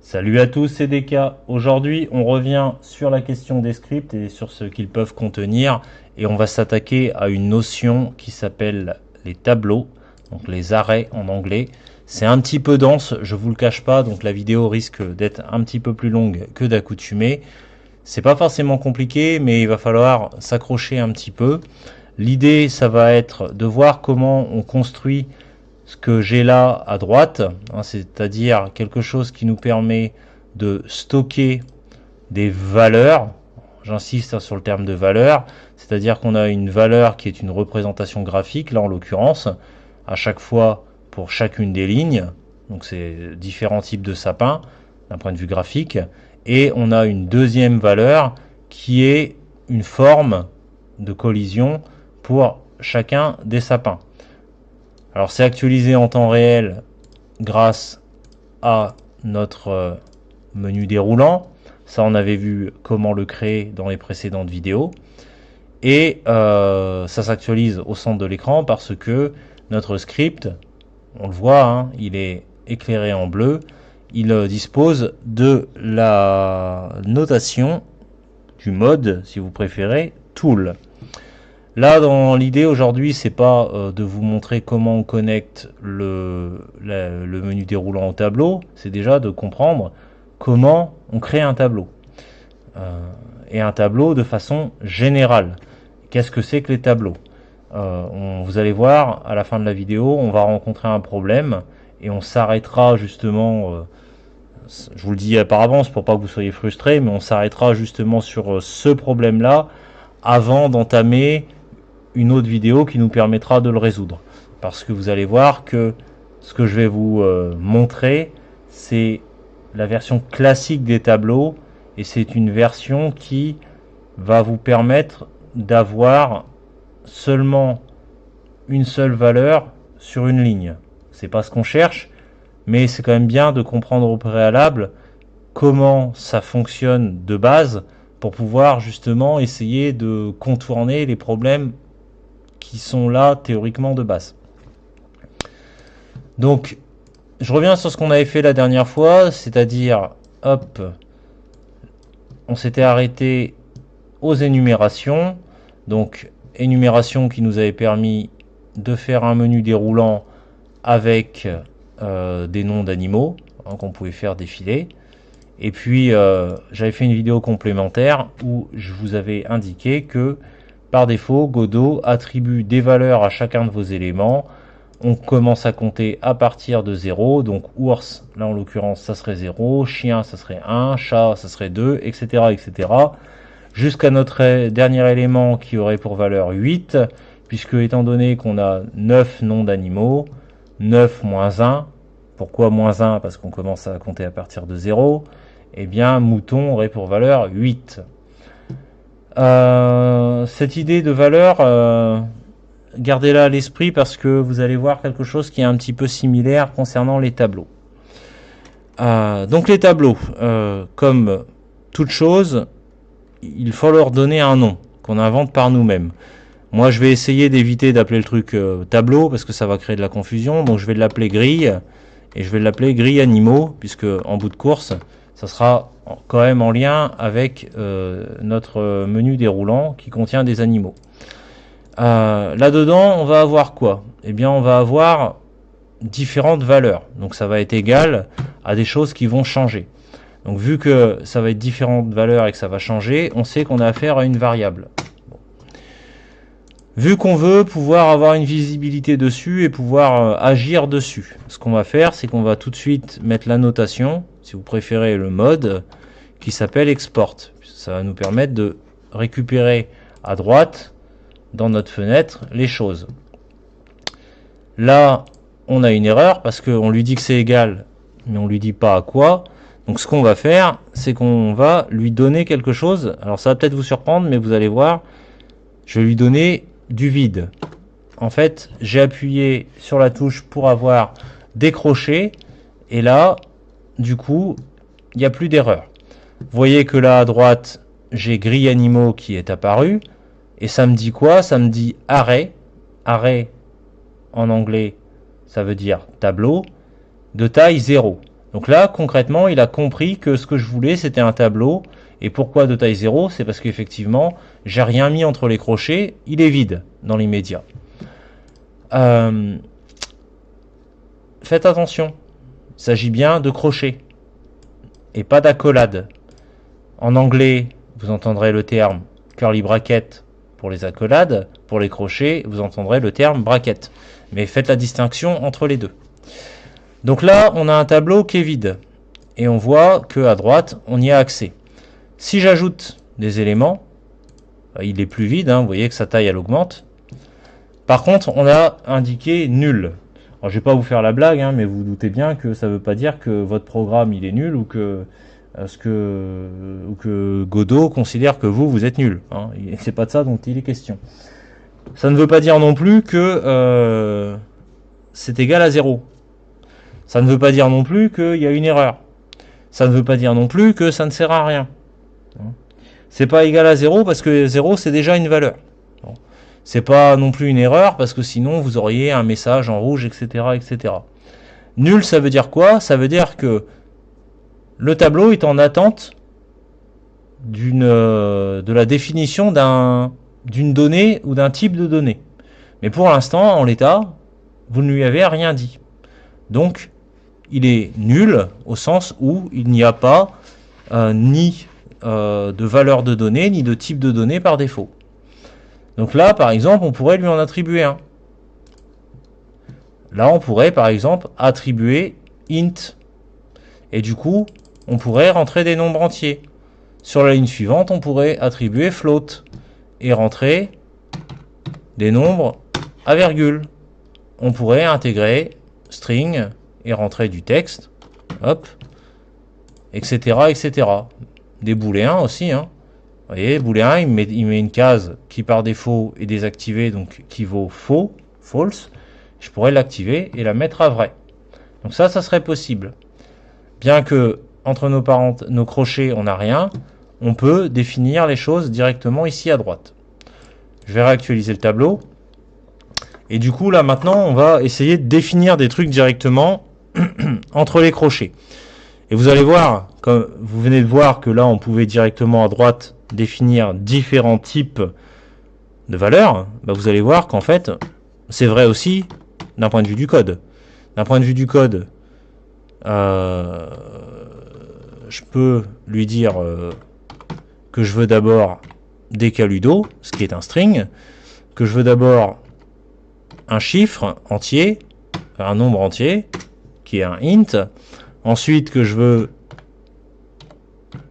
Salut à tous, c'est DK. Aujourd'hui, on revient sur la question des scripts et sur ce qu'ils peuvent contenir. Et on va s'attaquer à une notion qui s'appelle les tableaux, donc les arrêts en anglais. C'est un petit peu dense, je vous le cache pas, donc la vidéo risque d'être un petit peu plus longue que d'accoutumée. C'est pas forcément compliqué, mais il va falloir s'accrocher un petit peu. L'idée, ça va être de voir comment on construit ce que j'ai là à droite, hein, c'est-à-dire quelque chose qui nous permet de stocker des valeurs. J'insiste sur le terme de valeur, c'est-à-dire qu'on a une valeur qui est une représentation graphique, là en l'occurrence, à chaque fois pour chacune des lignes. Donc c'est différents types de sapins d'un point de vue graphique. Et on a une deuxième valeur qui est une forme de collision pour chacun des sapins. Alors c'est actualisé en temps réel grâce à notre menu déroulant. Ça, on avait vu comment le créer dans les précédentes vidéos. Et ça s'actualise au centre de l'écran parce que notre script, on le voit, hein, il est éclairé en bleu. Il dispose de la notation du mode, si vous préférez, Tool. Là, dans l'idée aujourd'hui, c'est pas de vous montrer comment on connecte le menu déroulant au tableau, c'est déjà de comprendre comment on crée un tableau. Et un tableau de façon générale. Qu'est-ce que c'est que les tableaux? Vous allez voir, à la fin de la vidéo, on va rencontrer un problème et on s'arrêtera justement, je vous le dis par avance pour pas que vous soyez frustrés, mais on s'arrêtera justement sur ce problème-là avant d'entamer une autre vidéo qui nous permettra de le résoudre. Parce que vous allez voir que ce que je vais vous montrer, c'est la version classique des tableaux et c'est une version qui va vous permettre d'avoir seulement une seule valeur sur une ligne. C'est pas ce qu'on cherche, mais c'est quand même bien de comprendre au préalable comment ça fonctionne de base pour pouvoir justement essayer de contourner les problèmes qui sont là théoriquement de base. Donc, je reviens sur ce qu'on avait fait la dernière fois, c'est-à-dire, hop, on s'était arrêté aux énumérations. Donc, énumération qui nous avait permis de faire un menu déroulant avec des noms d'animaux hein, qu'on pouvait faire défiler. Et puis, j'avais fait une vidéo complémentaire où je vous avais indiqué que par défaut, Godot attribue des valeurs à chacun de vos éléments. On commence à compter à partir de 0. Donc ours, là en l'occurrence, ça serait 0. Chien, ça serait 1. Chat, ça serait 2, etc. etc. Jusqu'à notre dernier élément qui aurait pour valeur 8. Puisque étant donné qu'on a 9 noms d'animaux, 9 moins 1. Pourquoi moins 1? Parce qu'on commence à compter à partir de 0. Eh bien, mouton aurait pour valeur 8. Cette idée de valeur, gardez-la à l'esprit parce que vous allez voir quelque chose qui est un petit peu similaire concernant les tableaux. Donc les tableaux, comme toute chose, il faut leur donner un nom qu'on invente par nous-mêmes. Moi, je vais essayer d'éviter d'appeler le truc tableau parce que ça va créer de la confusion. Donc, je vais l'appeler grille et je vais l'appeler grille animaux puisque en bout de course, ça sera quand même en lien avec notre menu déroulant qui contient des animaux. Là-dedans, on va avoir quoi? Eh bien, on va avoir différentes valeurs. Donc, ça va être égal à des choses qui vont changer. Donc, vu que ça va être différentes valeurs et que ça va changer, on sait qu'on a affaire à une variable. Vu qu'on veut pouvoir avoir une visibilité dessus et pouvoir agir dessus, ce qu'on va faire, c'est qu'on va tout de suite mettre la notation, si vous préférez le mode, qui s'appelle export. Ça va nous permettre de récupérer à droite, dans notre fenêtre, les choses. Là, on a une erreur parce qu'on lui dit que c'est égal, mais on lui dit pas à quoi. Donc ce qu'on va faire, c'est qu'on va lui donner quelque chose. Alors ça va peut-être vous surprendre, mais vous allez voir, je vais lui donner du vide. En fait, j'ai appuyé sur la touche pour avoir décroché et là, du coup, il n'y a plus d'erreur. Vous voyez que là à droite, j'ai grille animaux qui est apparu et ça me dit quoi? Ça me dit arrêt. Arrêt en anglais, ça veut dire tableau de taille 0. Donc là, concrètement, il a compris que ce que je voulais, c'était un tableau. Et pourquoi de taille 0? C'est parce qu'effectivement, j'ai rien mis entre les crochets, il est vide dans l'immédiat. Faites attention, il s'agit bien de crochets et pas d'accolades. En anglais, vous entendrez le terme curly bracket pour les accolades, pour les crochets, vous entendrez le terme bracket. Mais faites la distinction entre les deux. Donc là, on a un tableau qui est vide et on voit qu'à droite, on y a accès. Si j'ajoute des éléments, il est plus vide, vous voyez que sa taille elle augmente. Par contre, on a indiqué nul. Alors, je ne vais pas vous faire la blague, mais vous, vous doutez bien que ça ne veut pas dire que votre programme il est nul ou que Godot considère que vous êtes nul. C'est pas de ça dont il est question. Ça ne veut pas dire non plus que c'est égal à 0. Ça ne veut pas dire non plus qu'il y a une erreur. Ça ne veut pas dire non plus que ça ne sert à rien. C'est pas égal à 0 parce que 0 c'est déjà une valeur. C'est pas non plus une erreur parce que sinon vous auriez un message en rouge, etc., etc. Nul, ça veut dire quoi? Ça veut dire que le tableau est en attente de la définition d'une donnée ou d'un type de donnée. Mais pour l'instant, en l'état, vous ne lui avez rien dit. Donc, il est nul au sens où il n'y a pas ni de valeur de donnée, ni de type de donnée par défaut. Donc là, par exemple, on pourrait lui en attribuer un. Là, on pourrait, par exemple, attribuer int. Et du coup, on pourrait rentrer des nombres entiers. Sur la ligne suivante, on pourrait attribuer float et rentrer des nombres à virgule. On pourrait intégrer string et rentrer du texte, hop, etc., etc. Des booléens aussi, Vous voyez, booléen, il met une case qui par défaut est désactivée, donc qui vaut faux, false. Je pourrais l'activer et la mettre à vrai. Donc ça serait possible. Bien que entre nos crochets, on n'a rien, on peut définir les choses directement ici à droite. Je vais réactualiser le tableau. Et du coup, là, maintenant, on va essayer de définir des trucs directement entre les crochets. Et vous allez voir, comme vous venez de voir que là, on pouvait directement à droite définir différents types de valeurs. Vous allez voir qu'en fait, c'est vrai aussi d'un point de vue du code. D'un point de vue du code, je peux lui dire que je veux d'abord des caludo, ce qui est un string, que je veux d'abord un chiffre entier, un nombre entier, qui est un int, ensuite que je veux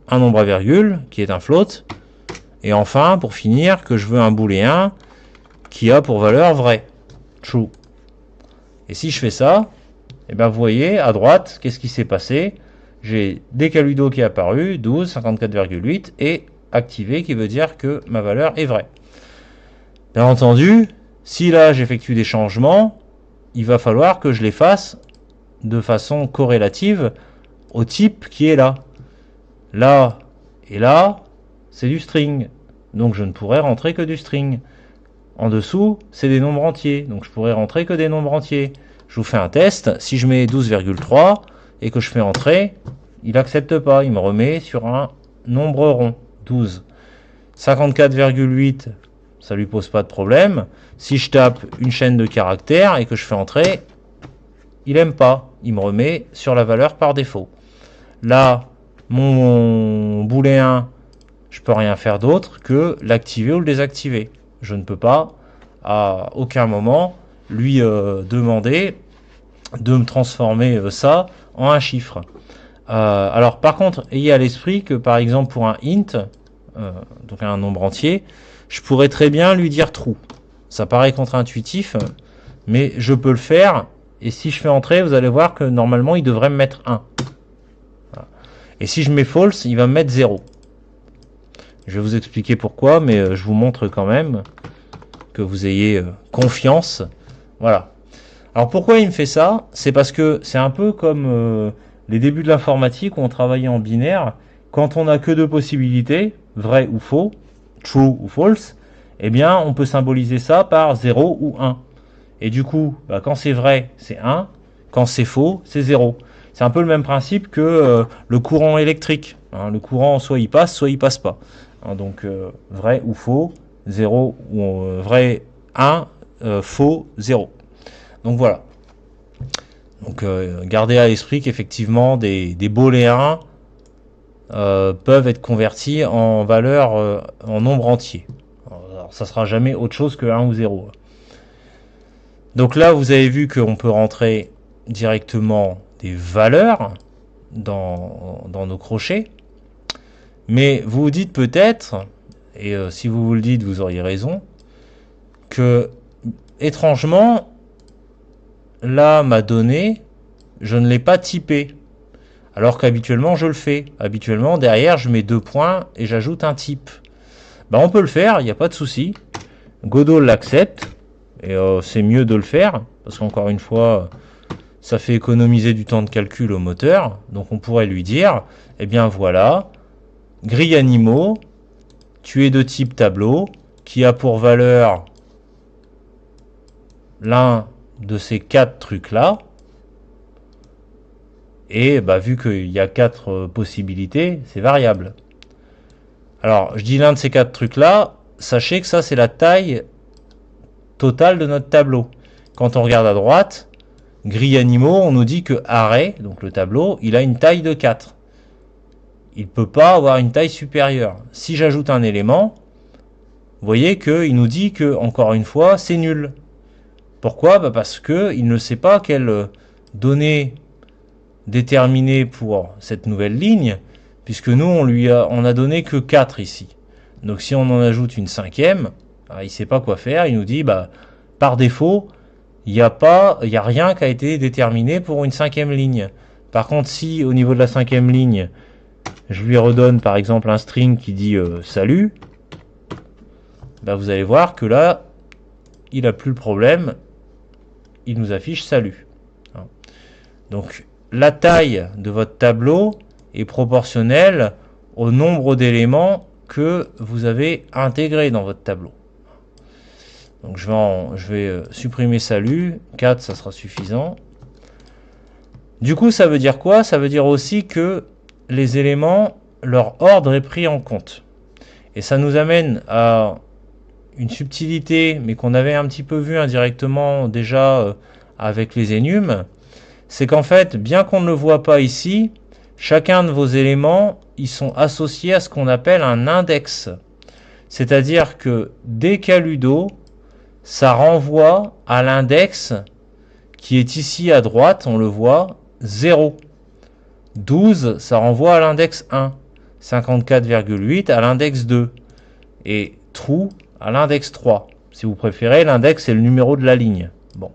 un nombre à virgule, qui est un float, et enfin, pour finir, que je veux un booléen qui a pour valeur vrai, true. Et si je fais ça, vous voyez, à droite, qu'est-ce qui s'est passé? J'ai Decaludo qui est apparu, 12, 54,8, et activé, qui veut dire que ma valeur est vraie. Bien entendu, si là j'effectue des changements, il va falloir que je les fasse de façon corrélative au type qui est là. Là et là, c'est du string, donc je ne pourrais rentrer que du string. En dessous, c'est des nombres entiers, donc je pourrais rentrer que des nombres entiers. Je vous fais un test, si je mets 12,3 et que je fais entrer, il n'accepte pas, il me remet sur un nombre rond, 12. 54,8, ça lui pose pas de problème. Si je tape une chaîne de caractères et que je fais entrer, il n'aime pas, il me remet sur la valeur par défaut. Là, mon booléen, je peux rien faire d'autre que l'activer ou le désactiver. Je ne peux pas à aucun moment lui demander de me transformer ça en un chiffre. Alors par contre, ayez à l'esprit que par exemple pour un int, donc un nombre entier, je pourrais très bien lui dire true. Ça paraît contre-intuitif, mais je peux le faire. Et si je fais entrer, vous allez voir que normalement il devrait me mettre 1. Voilà. Et si je mets false, il va me mettre 0. Je vais vous expliquer pourquoi, mais je vous montre quand même que vous ayez confiance. Voilà. Alors pourquoi il me fait ça? C'est parce que c'est un peu comme les débuts de l'informatique où on travaillait en binaire. Quand on n'a que deux possibilités, vrai ou faux, true ou false, eh bien on peut symboliser ça par 0 ou 1. Et du coup, quand c'est vrai, c'est 1. Quand c'est faux, c'est 0. C'est un peu le même principe que le courant électrique. Hein. Le courant, soit il passe pas. Hein, donc, vrai ou faux, 0 ou vrai 1, faux 0. Donc voilà. Donc gardez à l'esprit qu'effectivement des booléens peuvent être convertis en valeur en nombre entier. Alors, ça sera jamais autre chose que 1 ou 0. Donc là, vous avez vu qu'on peut rentrer directement des valeurs dans nos crochets. Mais vous vous dites peut-être, et si vous vous le dites, vous auriez raison, que étrangement, là, ma donnée, je ne l'ai pas typée. Alors qu'habituellement, je le fais. Habituellement, derrière, je mets 2 points et j'ajoute un type. Ben, on peut le faire, il n'y a pas de souci. Godot l'accepte. Et c'est mieux de le faire. Parce qu'encore une fois, ça fait économiser du temps de calcul au moteur. Donc on pourrait lui dire, eh bien voilà, grille animaux, tu es de type tableau, qui a pour valeur l'un de ces 4 trucs-là. Et bah, vu qu'il y a 4 possibilités, c'est variable. Alors, je dis l'un de ces 4 trucs-là, sachez que ça, c'est la taille totale de notre tableau. Quand on regarde à droite, grille animaux, on nous dit que arrêt, donc le tableau, il a une taille de 4. Il ne peut pas avoir une taille supérieure. Si j'ajoute un élément, vous voyez qu'il nous dit que, encore une fois, c'est nul. Pourquoi? Bah parce qu'il ne sait pas quelle donnée déterminer pour cette nouvelle ligne, puisque nous, on a donné que 4 ici. Donc si on en ajoute une 5e, il ne sait pas quoi faire, il nous dit, bah, par défaut, il n'y a rien qui a été déterminé pour une 5e ligne. Par contre, si au niveau de la 5e ligne, je lui redonne par exemple un string qui dit salut, bah, vous allez voir que là, il n'a plus le problème, il nous affiche salut. Donc, la taille de votre tableau est proportionnelle au nombre d'éléments que vous avez intégrés dans votre tableau. Donc je vais supprimer salut, 4 ça sera suffisant. Du coup ça veut dire quoi? Ça veut dire aussi que les éléments, leur ordre est pris en compte. Et ça nous amène à une subtilité, mais qu'on avait un petit peu vu indirectement déjà avec les énums. C'est qu'en fait, bien qu'on ne le voit pas ici, chacun de vos éléments, ils sont associés à ce qu'on appelle un index. C'est-à-dire que dès qu'il y a Ludo, ça renvoie à l'index qui est ici à droite, on le voit, 0. 12, ça renvoie à l'index 1. 54,8 à l'index 2. Et true à l'index 3. Si vous préférez, l'index c'est le numéro de la ligne. Bon.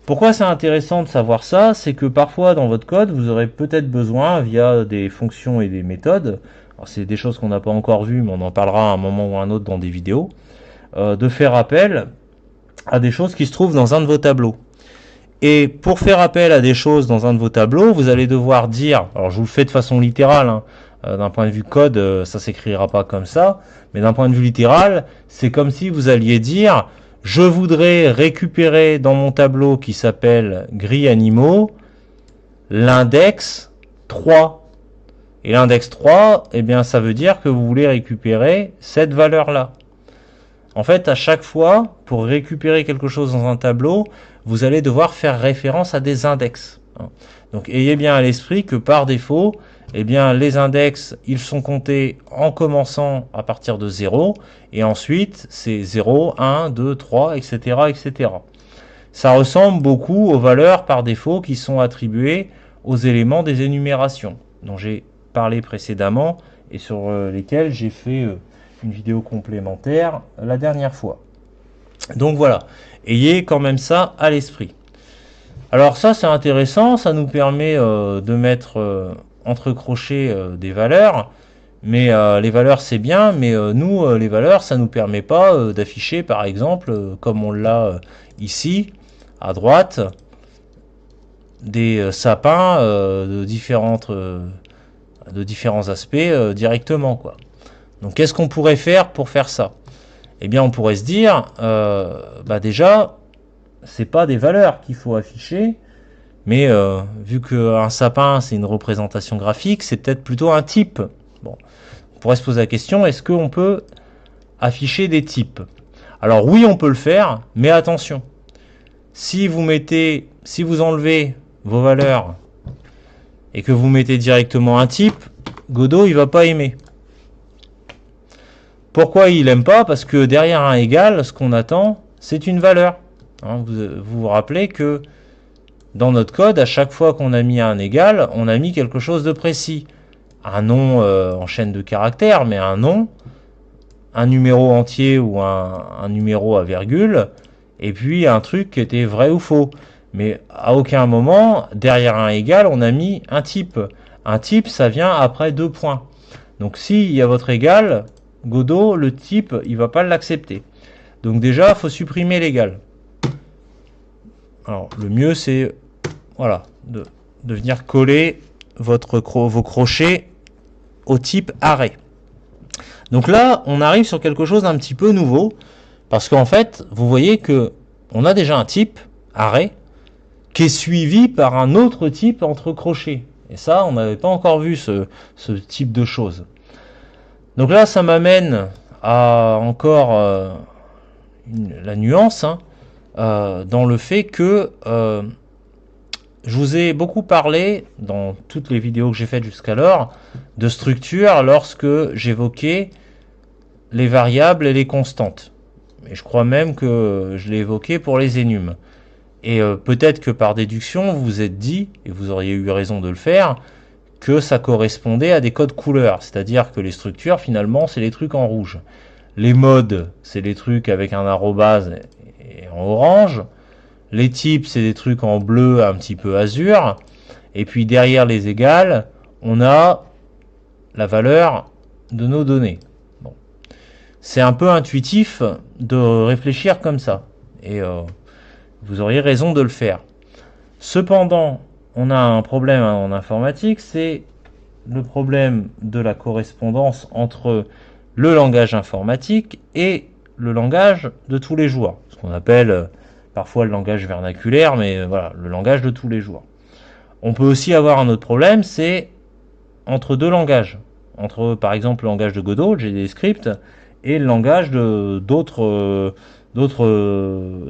Pourquoi c'est intéressant de savoir ça? C'est que parfois dans votre code, vous aurez peut-être besoin, via des fonctions et des méthodes, c'est des choses qu'on n'a pas encore vues, mais on en parlera à un moment ou à un autre dans des vidéos, de faire appel à des choses qui se trouvent dans un de vos tableaux. Et pour faire appel à des choses dans un de vos tableaux, vous allez devoir dire, alors je vous le fais de façon littérale, hein, d'un point de vue code, ça s'écrira pas comme ça, mais d'un point de vue littéral, c'est comme si vous alliez dire, je voudrais récupérer dans mon tableau qui s'appelle grille animaux l'index 3. Et l'index 3, eh bien, ça veut dire que vous voulez récupérer cette valeur-là. En fait, à chaque fois, pour récupérer quelque chose dans un tableau, vous allez devoir faire référence à des index. Donc, ayez bien à l'esprit que par défaut, eh bien, les index, ils sont comptés en commençant à partir de 0, et ensuite, c'est 0, 1, 2, 3, etc., etc. Ça ressemble beaucoup aux valeurs par défaut qui sont attribuées aux éléments des énumérations, dont j'ai parlé précédemment, et sur lesquels j'ai fait une vidéo complémentaire la dernière fois. Donc voilà, ayez quand même ça à l'esprit. Alors ça, c'est intéressant, ça nous permet de mettre entre crochets des valeurs, mais les valeurs c'est bien, mais nous les valeurs ça nous permet pas d'afficher par exemple comme on l'a ici à droite des sapins de différents aspects directement quoi. Donc qu'est-ce qu'on pourrait faire pour faire ça? Eh bien on pourrait se dire déjà c'est pas des valeurs qu'il faut afficher, Mais vu qu'un sapin, c'est une représentation graphique, c'est peut-être plutôt un type. Bon, on pourrait se poser la question, est-ce qu'on peut afficher des types? Alors oui, on peut le faire, mais attention. Si vous enlevez vos valeurs et que vous mettez directement un type, Godot, il va pas aimer. Pourquoi il aime pas? Parce que derrière un égal, ce qu'on attend, c'est une valeur. Hein, vous rappelez que dans notre code, à chaque fois qu'on a mis un égal, on a mis quelque chose de précis. Un nom en chaîne de caractères, mais un nom, un numéro entier ou un numéro à virgule, et puis un truc qui était vrai ou faux. Mais à aucun moment, derrière un égal, on a mis un type. Un type, ça vient après 2 points. Donc s'il y a votre égal, Godot, le type, il va pas l'accepter. Donc déjà, il faut supprimer l'égal. Alors le mieux, c'est voilà, de venir coller vos crochets au type arrêt. Donc là, on arrive sur quelque chose d'un petit peu nouveau, parce qu'en fait, vous voyez que on a déjà un type arrêt qui est suivi par un autre type entre crochets. Et ça, on n'avait pas encore vu ce type de choses. Donc là, ça m'amène à encore la nuance dans le fait que je vous ai beaucoup parlé, dans toutes les vidéos que j'ai faites jusqu'alors, de structure lorsque j'évoquais les variables et les constantes. Et je crois même que je l'ai évoqué pour les énums. Et peut-être que par déduction, vous vous êtes dit, et vous auriez eu raison de le faire, que ça correspondait à des codes couleurs. C'est-à-dire que les structures, finalement, c'est les trucs en rouge. Les modes, c'est les trucs avec un arrobase et en orange. Les types, c'est des trucs en bleu, un petit peu azur. Et puis derrière les égales, on a la valeur de nos données. Bon. C'est un peu intuitif de réfléchir comme ça. Et vous auriez raison de le faire. Cependant, on a un problème en informatique, c'est le problème de la correspondance entre le langage informatique et le langage de tous les jours. Ce qu'on appelle parfois le langage vernaculaire, mais voilà, le langage de tous les jours. On peut aussi avoir un autre problème, c'est entre deux langages. Entre, par exemple, le langage de Godot, le GDScript, et le langage d'autres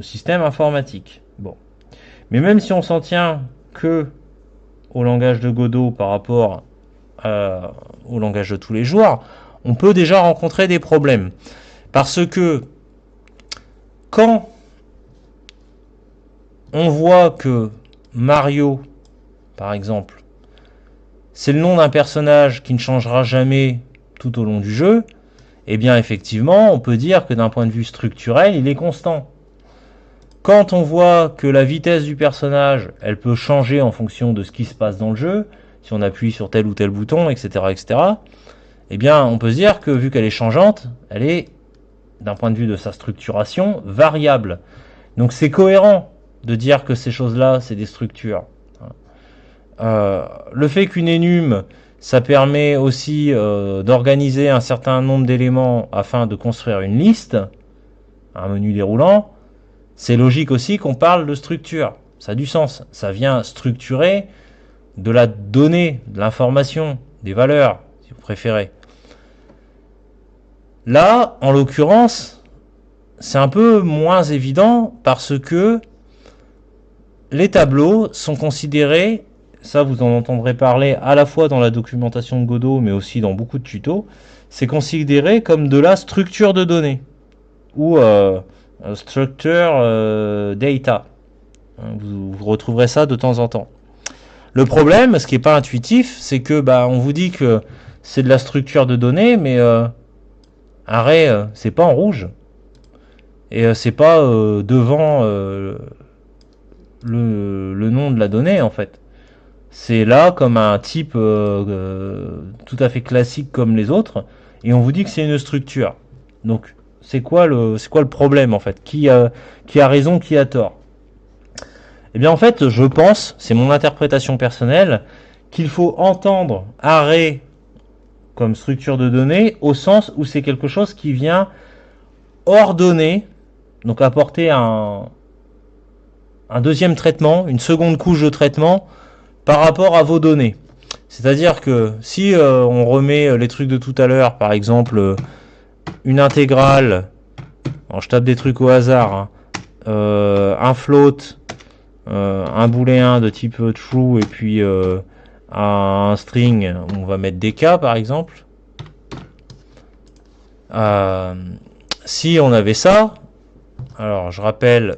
systèmes informatiques. Bon. Mais même si on s'en tient que au langage de Godot par rapport au langage de tous les jours, on peut déjà rencontrer des problèmes. Parce que quand on voit que Mario, par exemple, c'est le nom d'un personnage qui ne changera jamais tout au long du jeu, eh bien effectivement, on peut dire que d'un point de vue structurel, il est constant. Quand on voit que la vitesse du personnage, elle peut changer en fonction de ce qui se passe dans le jeu, si on appuie sur tel ou tel bouton, etc., eh bien, on peut se dire que vu qu'elle est changeante, elle est, d'un point de vue de sa structuration, variable. Donc c'est cohérent de dire que ces choses-là, c'est des structures. Le fait qu'une énum, ça permet aussi d'organiser un certain nombre d'éléments afin de construire une liste, un menu déroulant, c'est logique aussi qu'on parle de structure. Ça a du sens. Ça vient structurer de la donnée, de l'information, des valeurs, si vous préférez. Là, en l'occurrence, c'est un peu moins évident parce que les tableaux sont considérés, ça vous en entendrez parler à la fois dans la documentation de Godot, mais aussi dans beaucoup de tutos, c'est considéré comme de la structure de données, ou structure data. Vous retrouverez ça de temps en temps. Le problème, ce qui n'est pas intuitif, c'est que on vous dit que c'est de la structure de données, mais arrêt, c'est pas en rouge. Et c'est pas devant le nom de la donnée, en fait. C'est là comme un type tout à fait classique comme les autres, et on vous dit que c'est une structure. Donc, c'est quoi le problème, en fait? Qui a raison, qui a tort? Eh bien, en fait, je pense, c'est mon interprétation personnelle, qu'il faut entendre arrêt comme structure de données au sens où c'est quelque chose qui vient ordonner, donc apporter un un deuxième traitement, une seconde couche de traitement par rapport à vos données. C'est-à-dire que si on remet les trucs de tout à l'heure, par exemple une intégrale, alors je tape des trucs au hasard, hein, un float, un booléen de type true et puis un string, on va mettre des cas par exemple. Si on avait ça, alors je rappelle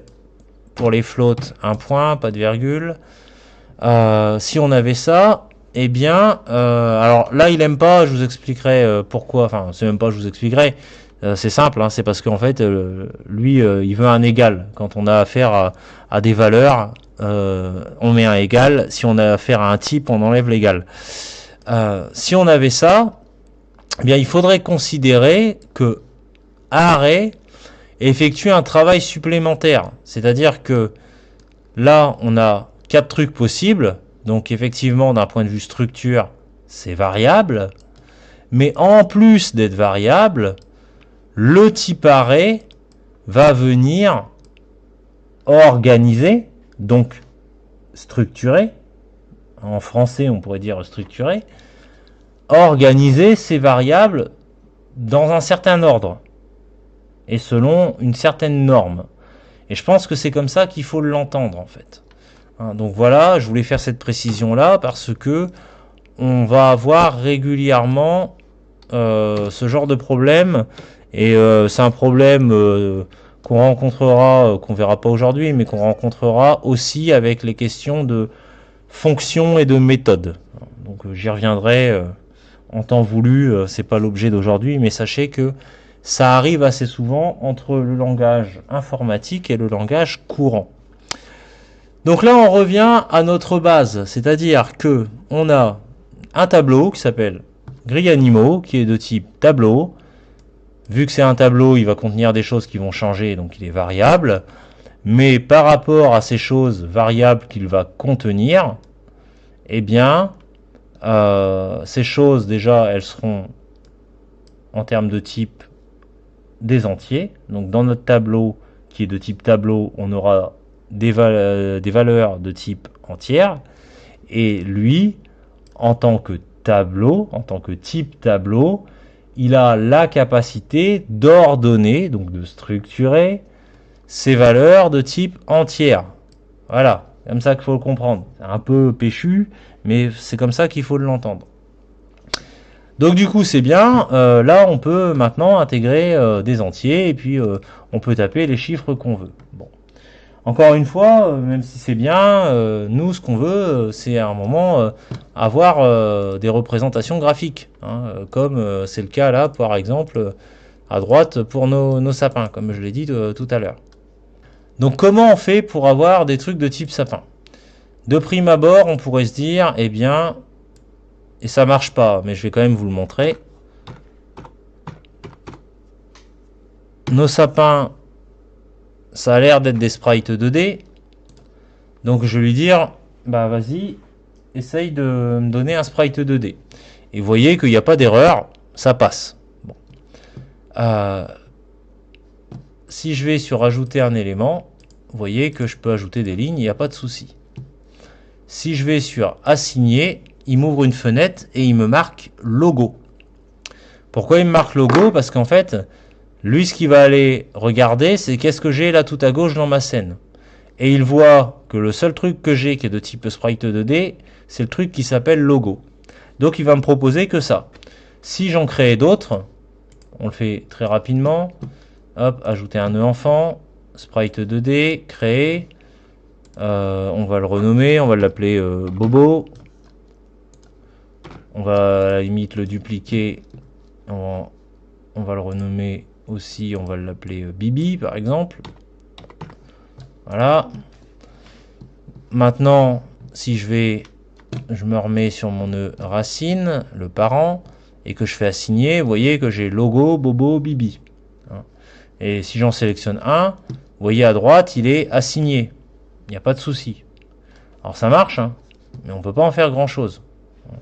pour les floats un point, pas de virgule. Si on avait ça, eh bien, alors là il aime pas, je vous expliquerai pourquoi, enfin c'est même pas je vous expliquerai, c'est simple, hein, c'est parce qu'en fait lui il veut un égal. Quand on a affaire à des valeurs, on met un égal, si on a affaire à un type on enlève l'égal. Si on avait ça, eh bien il faudrait considérer que array effectue un travail supplémentaire, c'est-à-dire que là on a 4 trucs possibles, donc effectivement d'un point de vue structure c'est variable, mais en plus d'être variable, le type array va venir organiser, donc structurer, en français on pourrait dire structurer, organiser ces variables dans un certain ordre et selon une certaine norme. Et je pense que c'est comme ça qu'il faut l'entendre en fait. Donc voilà, je voulais faire cette précision là parce que on va avoir régulièrement ce genre de problème et c'est un problème qu'on rencontrera, qu'on verra pas aujourd'hui, mais qu'on rencontrera aussi avec les questions de fonctions et de méthodes. Donc j'y reviendrai en temps voulu, c'est pas l'objet d'aujourd'hui, mais sachez que ça arrive assez souvent entre le langage informatique et le langage courant. Donc là on revient à notre base, c'est-à-dire que on a un tableau qui s'appelle grille animaux, qui est de type tableau. Vu que c'est un tableau, il va contenir des choses qui vont changer, donc il est variable. Mais par rapport à ces choses variables qu'il va contenir, eh bien, ces choses déjà, elles seront en termes de type des entiers. Donc dans notre tableau, qui est de type tableau, on aura des valeurs de type entière. Et lui, en tant que tableau, en tant que type tableau, il a la capacité d'ordonner, donc de structurer, ces valeurs de type entière. Voilà, comme ça qu'il faut le comprendre. C'est un peu péchu, mais c'est comme ça qu'il faut l'entendre. Donc du coup c'est bien, là on peut maintenant intégrer des entiers et puis on peut taper les chiffres qu'on veut. Bon. Encore une fois, même si c'est bien, nous ce qu'on veut c'est à un moment avoir des représentations graphiques, hein, comme c'est le cas là par exemple à droite pour nos sapins, comme je l'ai dit tout à l'heure. Donc comment on fait pour avoir des trucs de type sapin? De prime abord on pourrait se dire, eh bien, et ça marche pas, mais je vais quand même vous le montrer. Nos sapins, ça a l'air d'être des sprites 2D. Donc je vais lui dire, bah vas-y, essaye de me donner un sprite 2D. Et vous voyez qu'il n'y a pas d'erreur, ça passe. Bon. Si je vais sur ajouter un élément, vous voyez que je peux ajouter des lignes, il n'y a pas de souci. Si je vais sur assigner, il m'ouvre une fenêtre et il me marque logo. Pourquoi il me marque logo? Parce qu'en fait, lui, ce qu'il va aller regarder, c'est qu'est-ce que j'ai là tout à gauche dans ma scène. Et il voit que le seul truc que j'ai qui est de type sprite 2D, c'est le truc qui s'appelle logo. Donc il va me proposer que ça. Si j'en crée d'autres, on le fait très rapidement. Hop, ajouter un nœud enfant, sprite 2D, créer. On va le renommer, on va l'appeler Bobo. On va à la limite le dupliquer, on va le renommer aussi, on va l'appeler Bibi par exemple. Voilà. Maintenant, si je me remets sur mon nœud racine, le parent, et que je fais assigner, vous voyez que j'ai logo, Bobo, Bibi. Et si j'en sélectionne un, vous voyez à droite, il est assigné. Il n'y a pas de souci. Alors ça marche, hein, mais on ne peut pas en faire grand chose.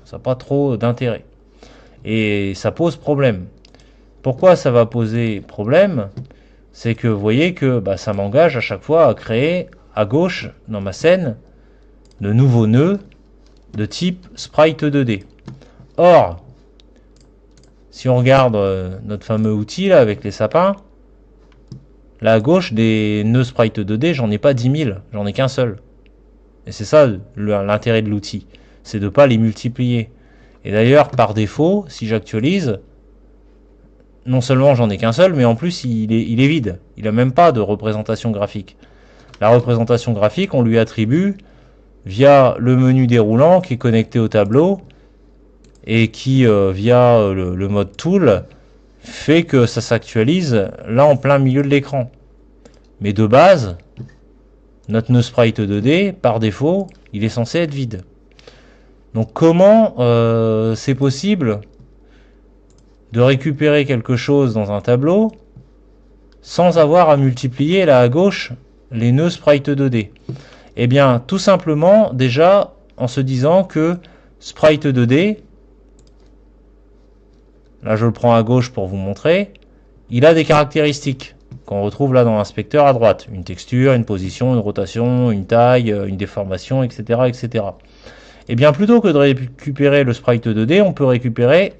Ça n'a pas trop d'intérêt. Et ça pose problème. Pourquoi ça va poser problème? C'est que vous voyez que ça m'engage à chaque fois à créer à gauche, dans ma scène, de nouveaux nœuds de type Sprite 2D. Or, si on regarde notre fameux outil là, avec les sapins, là à gauche, des nœuds Sprite 2D, j'en ai pas 10 000, j'en ai qu'un seul. Et c'est ça l'intérêt de l'outil, c'est de ne pas les multiplier. Et d'ailleurs, par défaut, si j'actualise, non seulement j'en ai qu'un seul, mais en plus il est vide. Il n'a même pas de représentation graphique. La représentation graphique, on lui attribue via le menu déroulant qui est connecté au tableau et qui, via le mode tool, fait que ça s'actualise là en plein milieu de l'écran. Mais de base, notre nœud sprite 2D, par défaut, il est censé être vide. Donc comment c'est possible de récupérer quelque chose dans un tableau sans avoir à multiplier là à gauche les nœuds sprite 2D? Eh bien, tout simplement, déjà, en se disant que sprite 2D, là je le prends à gauche pour vous montrer, il a des caractéristiques qu'on retrouve là dans l'inspecteur à droite. Une texture, une position, une rotation, une taille, une déformation, etc. etc. Et bien plutôt que de récupérer le sprite 2D, on peut récupérer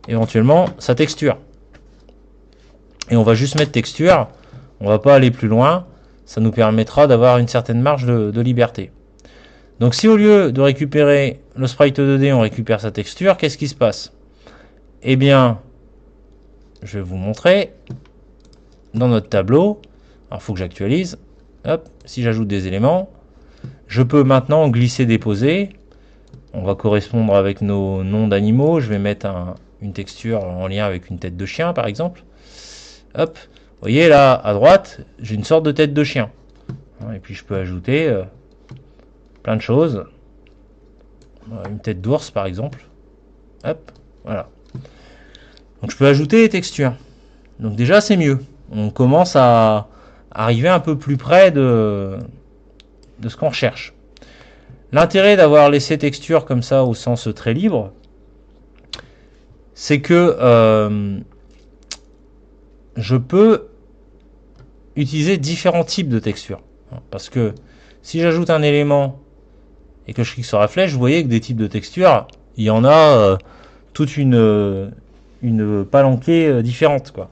éventuellement sa texture. Et on va juste mettre texture, on va pas aller plus loin, ça nous permettra d'avoir une certaine marge de liberté. Donc si au lieu de récupérer le sprite 2D, on récupère sa texture, qu'est-ce qui se passe? Eh bien, je vais vous montrer dans notre tableau. Alors il faut que j'actualise. Hop, si j'ajoute des éléments, je peux maintenant glisser, déposer. On va correspondre avec nos noms d'animaux. Je vais mettre une texture en lien avec une tête de chien, par exemple. Hop, vous voyez là, à droite, j'ai une sorte de tête de chien. Et puis je peux ajouter plein de choses. Une tête d'ours, par exemple. Hop, voilà. Donc je peux ajouter les textures. Donc déjà, c'est mieux. On commence à arriver un peu plus près de ce qu'on recherche. L'intérêt d'avoir laissé texture comme ça au sens très libre, c'est que je peux utiliser différents types de textures. Parce que si j'ajoute un élément et que je clique sur la flèche, vous voyez que des types de textures, il y en a toute une palanquée différente, quoi.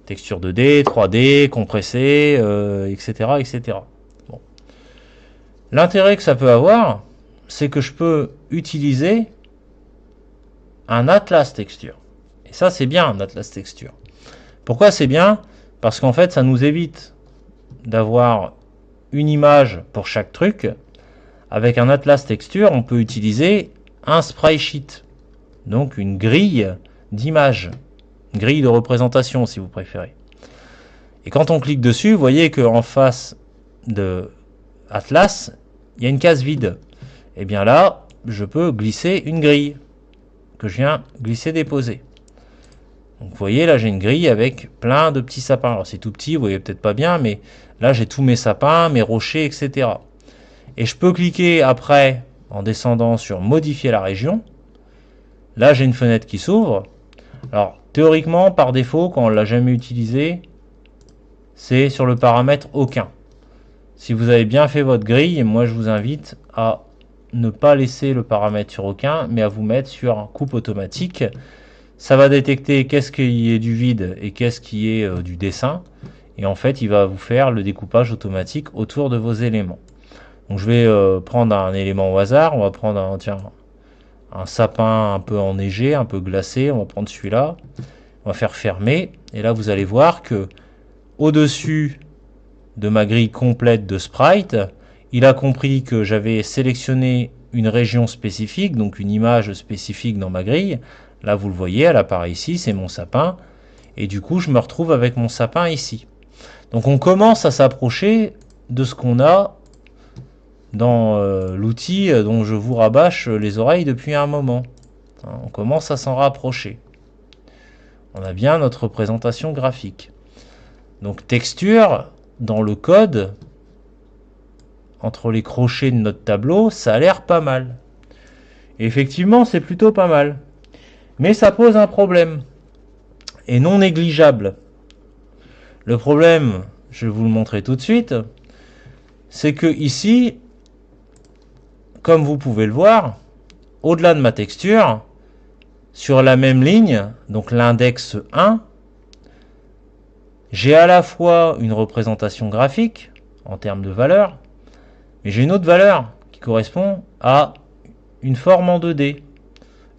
Texture 2D, 3D, compressée, etc. etc. Bon. L'intérêt que ça peut avoir, c'est que je peux utiliser un atlas texture. Et ça, c'est bien, un atlas texture. Pourquoi c'est bien? Parce qu'en fait, ça nous évite d'avoir une image pour chaque truc. Avec un atlas texture, on peut utiliser un sprite sheet, donc une grille d'images, une grille de représentation si vous préférez. Et quand on clique dessus, vous voyez qu'en face de Atlas, il y a une case vide. Et bien là, je peux glisser une grille que je viens glisser, déposer. Donc vous voyez, là j'ai une grille avec plein de petits sapins. Alors c'est tout petit, vous voyez peut-être pas bien, mais là j'ai tous mes sapins, mes rochers, etc. Et je peux cliquer après, en descendant sur modifier la région. Là j'ai une fenêtre qui s'ouvre. Alors théoriquement, par défaut, quand on ne l'a jamais utilisé, c'est sur le paramètre aucun. Si vous avez bien fait votre grille, moi je vous invite à ne pas laisser le paramètre sur aucun, mais à vous mettre sur un coupe automatique. Ça va détecter qu'est-ce qui est du vide et qu'est-ce qui est du dessin. Et en fait, il va vous faire le découpage automatique autour de vos éléments. Donc je vais prendre un élément au hasard. On va prendre un sapin un peu enneigé, un peu glacé. On va prendre celui-là. On va faire fermer. Et là, vous allez voir que au-dessus de ma grille complète de sprite, il a compris que j'avais sélectionné une région spécifique, donc une image spécifique dans ma grille. Là, vous le voyez, elle apparaît ici, c'est mon sapin. Et du coup, je me retrouve avec mon sapin ici. Donc, on commence à s'approcher de ce qu'on a dans l'outil dont je vous rabâche les oreilles depuis un moment. On commence à s'en rapprocher. On a bien notre représentation graphique. Donc, texture, dans le code, entre les crochets de notre tableau, ça a l'air pas mal. Et effectivement, c'est plutôt pas mal. Mais ça pose un problème, et non négligeable. Le problème, je vais vous le montrer tout de suite, c'est que ici, comme vous pouvez le voir, au-delà de ma texture, sur la même ligne, donc l'index 1, j'ai à la fois une représentation graphique en termes de valeur, mais j'ai une autre valeur qui correspond à une forme en 2D.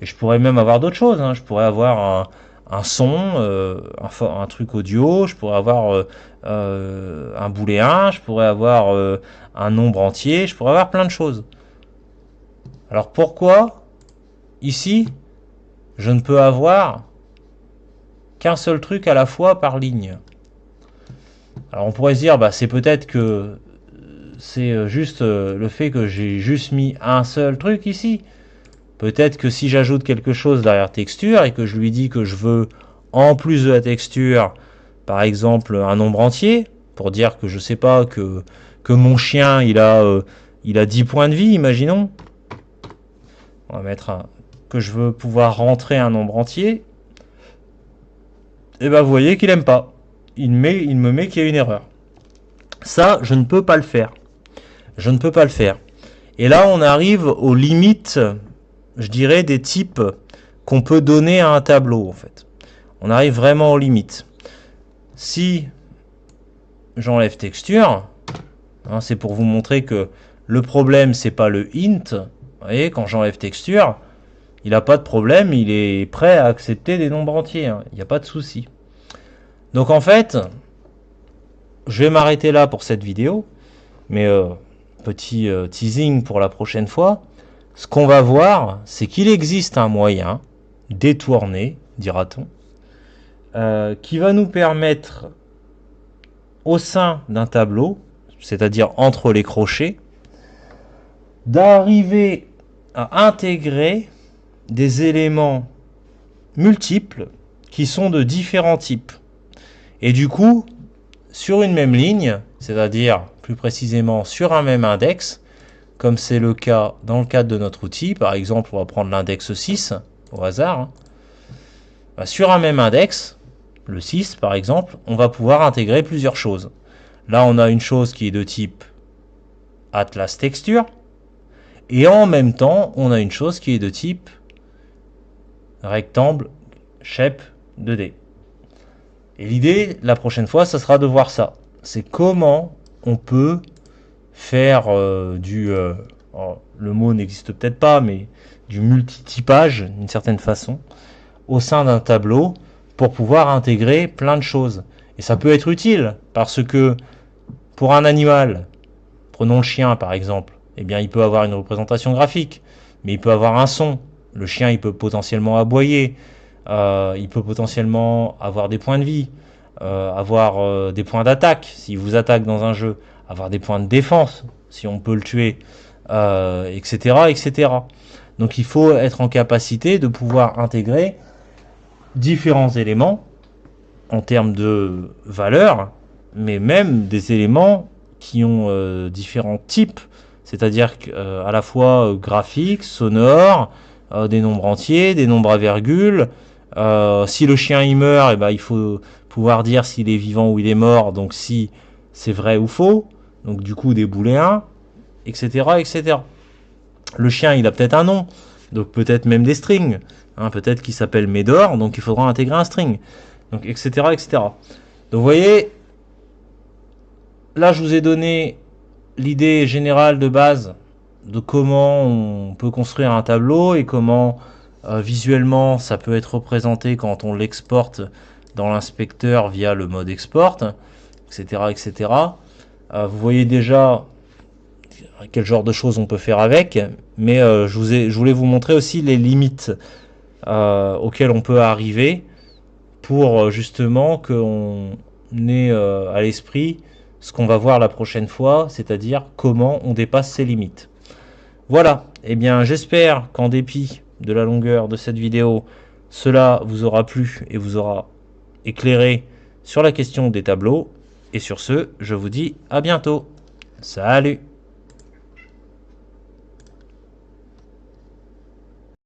Et je pourrais même avoir d'autres choses, hein. Je pourrais avoir un son, un truc audio, je pourrais avoir un booléen, je pourrais avoir un nombre entier, je pourrais avoir plein de choses. Alors pourquoi ici je ne peux avoir qu'un seul truc à la fois par ligne? Alors on pourrait se dire, bah, c'est peut-être que c'est juste le fait que j'ai juste mis un seul truc ici. Peut-être que si j'ajoute quelque chose derrière texture et que je lui dis que je veux, en plus de la texture, par exemple un nombre entier, pour dire que je sais pas, que mon chien il a 10 points de vie, imaginons. On va mettre que je veux pouvoir rentrer un nombre entier. Et ben vous voyez qu'il aime pas. Il me met qu'il y a une erreur. Ça, je ne peux pas le faire. Je ne peux pas le faire. Et là, on arrive aux limites, je dirais, des types qu'on peut donner à un tableau, en fait. On arrive vraiment aux limites. Si j'enlève texture, hein, c'est pour vous montrer que le problème, c'est pas le int. Vous voyez, quand j'enlève texture, il n'a pas de problème, il est prêt à accepter des nombres entiers. Hein, il n'y a pas de souci. Donc en fait, je vais m'arrêter là pour cette vidéo, mais petit teasing pour la prochaine fois. Ce qu'on va voir, c'est qu'il existe un moyen détourné, dira-t-on, qui va nous permettre, au sein d'un tableau, c'est-à-dire entre les crochets, d'arriver à intégrer des éléments multiples qui sont de différents types. Et du coup, sur une même ligne, c'est-à-dire plus précisément sur un même index, comme c'est le cas dans le cadre de notre outil, par exemple on va prendre l'index 6 au hasard, hein. Sur un même index, le 6 par exemple, on va pouvoir intégrer plusieurs choses. Là on a une chose qui est de type Atlas Texture, et en même temps on a une chose qui est de type rectangle shape 2D. Et l'idée, la prochaine fois, ça sera de voir ça. C'est comment on peut faire le mot n'existe peut-être pas, mais du multitypage, d'une certaine façon, au sein d'un tableau, pour pouvoir intégrer plein de choses. Et ça peut être utile, parce que pour un animal, prenons le chien par exemple, eh bien il peut avoir une représentation graphique, mais il peut avoir un son. Le chien, il peut potentiellement aboyer. Il peut potentiellement avoir des points de vie, avoir des points d'attaque s'il vous attaque dans un jeu, avoir des points de défense si on peut le tuer, etc., etc. Donc il faut être en capacité de pouvoir intégrer différents éléments en termes de valeur, mais même des éléments qui ont différents types, c'est-à-dire à la fois graphiques, sonores, des nombres entiers, des nombres à virgule. Si le chien il meurt, et ben, il faut pouvoir dire s'il est vivant ou il est mort, donc si c'est vrai ou faux, donc du coup des booléens, etc., etc. Le chien il a peut-être un nom, donc peut-être même des strings, hein, peut-être qu'il s'appelle Médor, donc il faudra intégrer un string, donc etc., etc. Donc vous voyez, là je vous ai donné l'idée générale de base de comment on peut construire un tableau et comment visuellement ça peut être représenté quand on l'exporte dans l'inspecteur via le mode export, etc., etc. Vous voyez déjà quel genre de choses on peut faire avec, mais je voulais vous montrer aussi les limites auxquelles on peut arriver pour justement qu'on ait à l'esprit ce qu'on va voir la prochaine fois, c'est-à-dire comment on dépasse ces limites. Voilà, et bien j'espère qu'en dépit de la longueur de cette vidéo, cela vous aura plu et vous aura éclairé sur la question des tableaux. Et sur ce, je vous dis à bientôt. Salut!